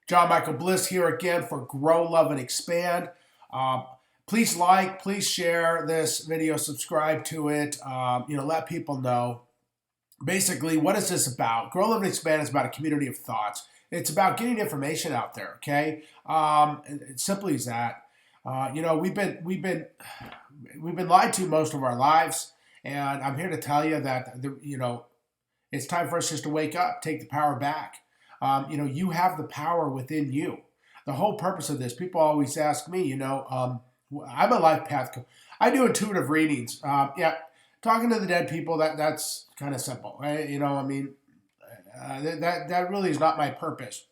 John Michael Bliss here again for Grow, Love, and Expand. Please like, please share this video, subscribe to it, let people know. Basically, what is this about? Grow, Love, and Expand is about a community of thoughts. It's about getting information out there, okay? It's simply as that. We've been lied to most of our lives, and I'm here to tell you that it's time for us just to wake up, take the power back. You have the power within you. The whole purpose of this, people always ask me, I'm a life path coach. I do intuitive readings. Talking to the dead people, that's kind of simple. Right? That really is not my purpose.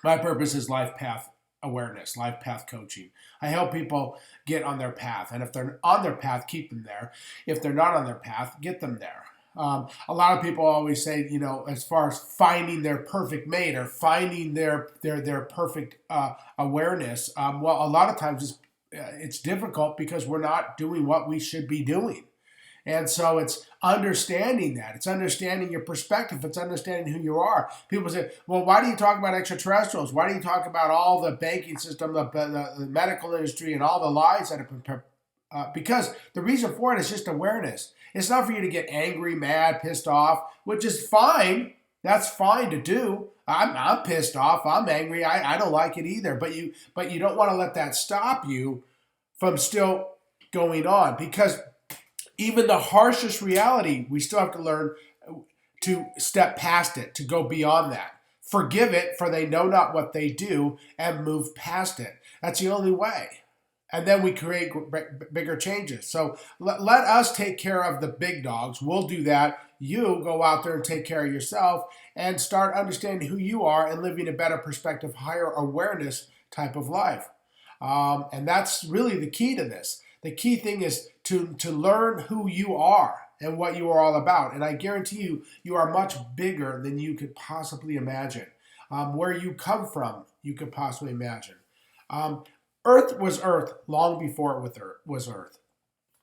My purpose is life path awareness, life path coaching. I help people get on their path. And if they're on their path, keep them there. If they're not on their path, get them there. A lot of people always say, as far as finding their perfect mate or finding their perfect awareness, well, a lot of times it's difficult because we're not doing what we should be doing. And so it's understanding that. It's understanding your perspective. It's understanding who you are. People say, well, why do you talk about extraterrestrials? Why do you talk about all the banking system, the medical industry, and all the lies that have been because the reason for it is just awareness. It's not for you to get angry, mad, pissed off, which is fine. That's fine to do. I'm pissed off. I'm angry. I don't like it either. But you don't want to let that stop you from still going on, because even the harshest reality, we still have to learn to step past it, to go beyond that. Forgive it, for they know not what they do, and move past it. That's the only way. And then we create bigger changes. So let us take care of the big dogs. We'll do that. You go out there and take care of yourself and start understanding who you are and living a better perspective, higher awareness type of life. And that's really the key to this. The key thing is to learn who you are and what you are all about. And I guarantee you, you are much bigger than you could possibly imagine. Where you come from, you could possibly imagine. Earth was Earth long before it was Earth.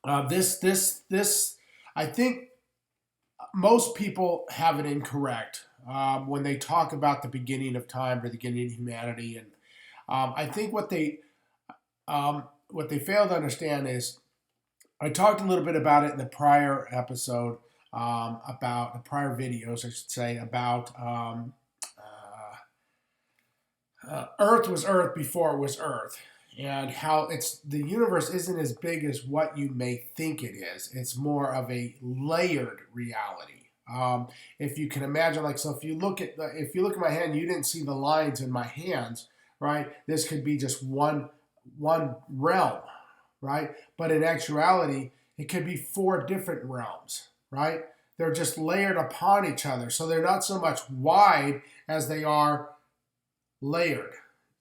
I think most people have it incorrect when they talk about the beginning of time or the beginning of humanity. And I think what they fail to understand is, I talked a little bit about it in the prior episode, about the prior videos, I should say, about Earth was Earth before it was Earth. And how the universe isn't as big as what you may think it is. It's more of a layered reality. If you can imagine, if you look at my hand, you didn't see the lines in my hands, right? This could be just one realm, right? But in actuality, it could be 4 different realms, right? They're just layered upon each other, so they're not so much wide as they are layered.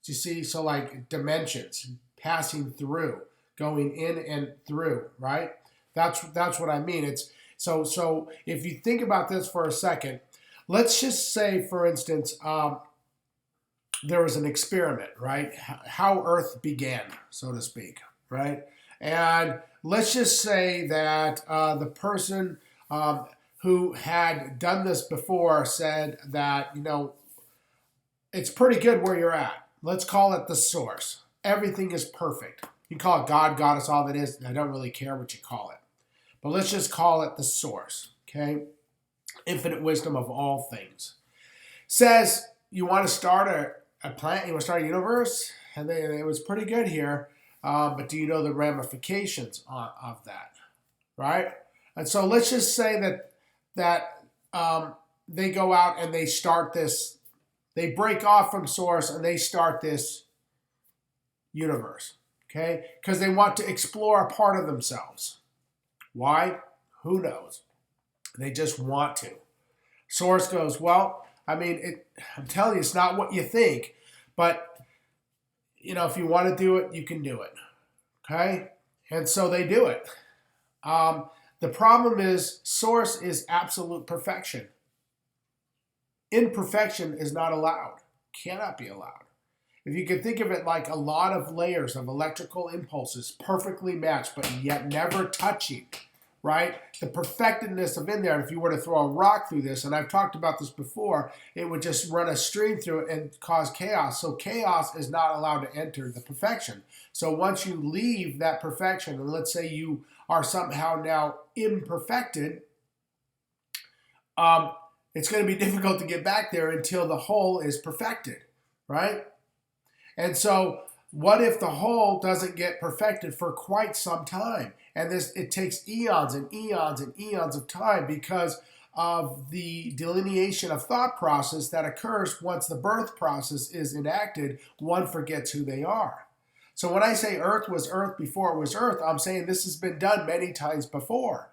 You see, so like dimensions passing through, going in and through, right? That's what I mean. It's so if you think about this for a second, let's just say, for instance, there was an experiment, right? How Earth began, so to speak, right? And let's just say that the person who had done this before said that, it's pretty good where you're at. Let's call it the source. Everything is perfect. You can call it God, Goddess, all that is. I don't really care what you call it. But let's just call it the source, okay? Infinite wisdom of all things. Says, you want to start a planet, you want to start a universe? And it was pretty good here. But do you know the ramifications of that, right? And so let's just say that they go out and they start this. They break off from source and they start this universe, okay? Because they want to explore a part of themselves. Why? Who knows? They just want to. Source goes, well, I'm telling you, it's not what you think. But, if you want to do it, you can do it, okay? And so they do it. The problem is, source is absolute perfection. Imperfection is not allowed, cannot be allowed. If you can think of it like a lot of layers of electrical impulses perfectly matched, but yet never touching, right? The perfectedness of in there. And if you were to throw a rock through this, and I've talked about this before, it would just run a stream through it and cause chaos. So chaos is not allowed to enter the perfection. So once you leave that perfection, and let's say you are somehow now imperfected, it's going to be difficult to get back there until the whole is perfected, right? And so what if the whole doesn't get perfected for quite some time? And it takes eons and eons and eons of time because of the delineation of thought process that occurs once the birth process is enacted. One forgets who they are. So when I say Earth was Earth before it was Earth, I'm saying this has been done many times before.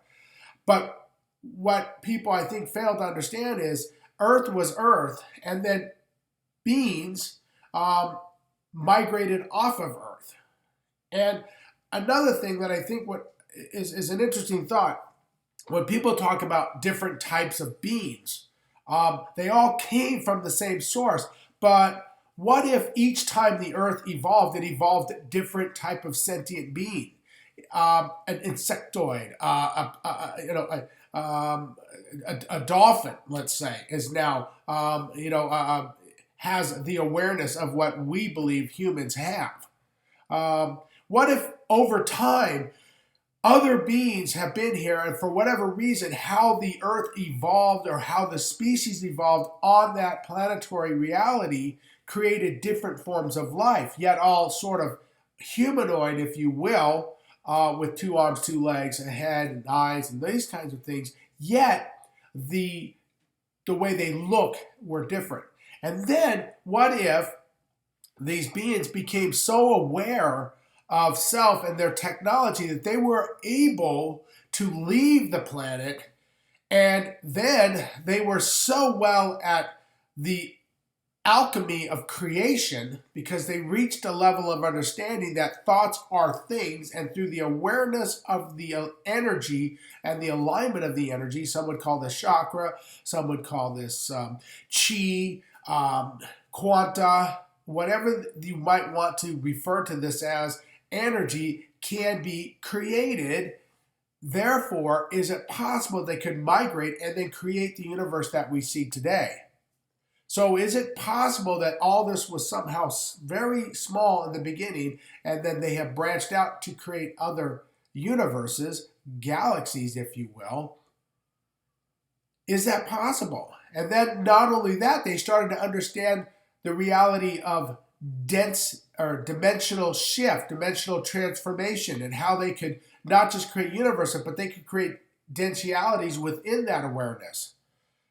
But what people, I think, fail to understand is Earth was Earth, and then beings migrated off of Earth. And another thing that I think what is an interesting thought, when people talk about different types of beings, they all came from the same source. But what if each time the Earth evolved, it evolved a different type of sentient being? An insectoid, a dolphin, let's say, is now, has the awareness of what we believe humans have. What if over time other beings have been here and for whatever reason how the Earth evolved or how the species evolved on that planetary reality created different forms of life, yet all sort of humanoid, if you will, with 2 arms, 2 legs, a head, and eyes, and these kinds of things, yet the way they look were different. And then what if these beings became so aware of self and their technology that they were able to leave the planet, and then they were so well at the alchemy of creation because they reached a level of understanding that thoughts are things, and through the awareness of the energy and the alignment of the energy, some would call this chakra, some would call this chi, quanta, whatever you might want to refer to this as, energy can be created. Therefore, is it possible they could migrate and then create the universe that we see today? So is it possible that all this was somehow very small in the beginning and then they have branched out to create other universes, galaxies, if you will? Is that possible? And then not only that, they started to understand the reality of dense or dimensional shift, dimensional transformation, and how they could not just create universes, but they could create densalities within that awareness.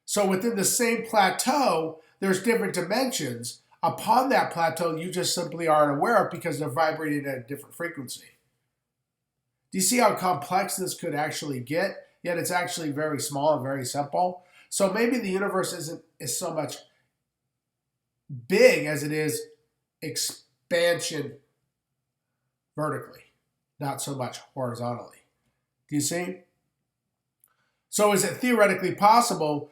So within the same plateau, there's different dimensions. Upon that plateau, you just simply aren't aware of because they're vibrating at a different frequency. Do you see how complex this could actually get? Yet it's actually very small and very simple. So maybe the universe isn't so much big as it is expansion vertically, not so much horizontally. Do you see? So is it theoretically possible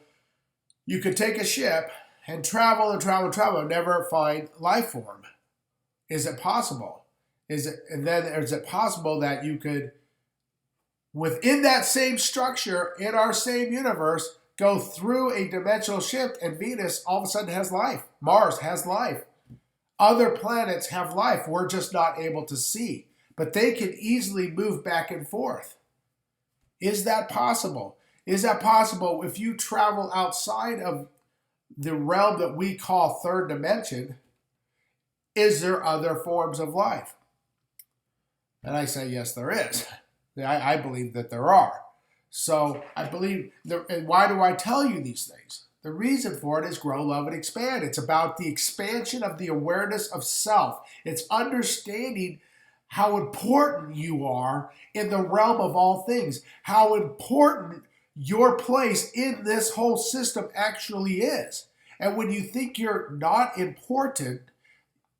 you could take a ship and travel and travel and travel and never find life form? Is it possible? Is it possible that you could, within that same structure in our same universe, go through a dimensional shift and Venus all of a sudden has life? Mars has life. Other planets have life. We're just not able to see. But they can easily move back and forth. Is that possible? Is that possible if you travel outside of the realm that we call third dimension? Is there other forms of life? And I say, yes, there is. I believe that there are. So I believe, and why do I tell you these things? The reason for it is grow, love, and expand. It's about the expansion of the awareness of self. It's understanding how important you are in the realm of all things, how important your place in this whole system actually is. And when you think you're not important,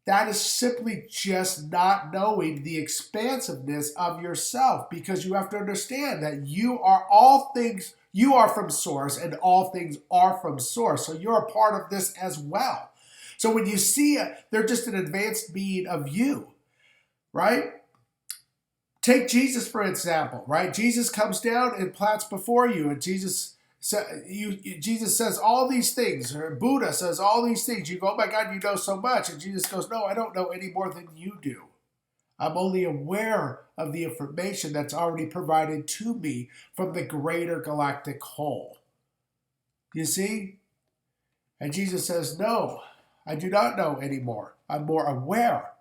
that is simply just not knowing the expansiveness of yourself, because you have to understand that you are all things, you are from source, and all things are from source. So you're a part of this as well. So when you see it, they're just an advanced being of you, right? Take Jesus for example, right? Jesus comes down and plants before you, and Jesus says all these things, or Buddha says all these things. You go, oh my God, you know so much. And Jesus goes, no, I don't know any more than you do. I'm only aware of the information that's already provided to me from the greater galactic whole. You see? And Jesus says, no, I do not know anymore. I'm more aware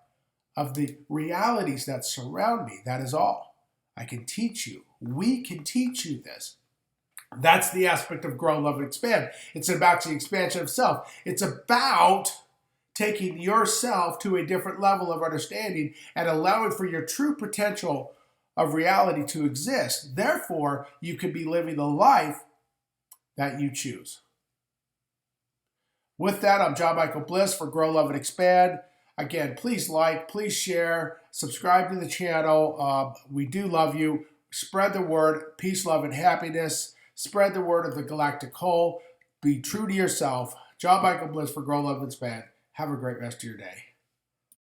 of the realities that surround me. That is all. I can teach you. We can teach you this. That's the aspect of grow, love, and expand. It's about the expansion of self. It's about taking yourself to a different level of understanding and allowing for your true potential of reality to exist. Therefore, you can be living the life that you choose. With that, I'm John Michael Bliss for Grow, Love, and Expand. Again, please like, please share, subscribe to the channel. We do love you. Spread the word. Peace, love, and happiness. Spread the word of the galactic whole. Be true to yourself. John Michael Bliss for Grow, Love, and Expand. Have a great rest of your day.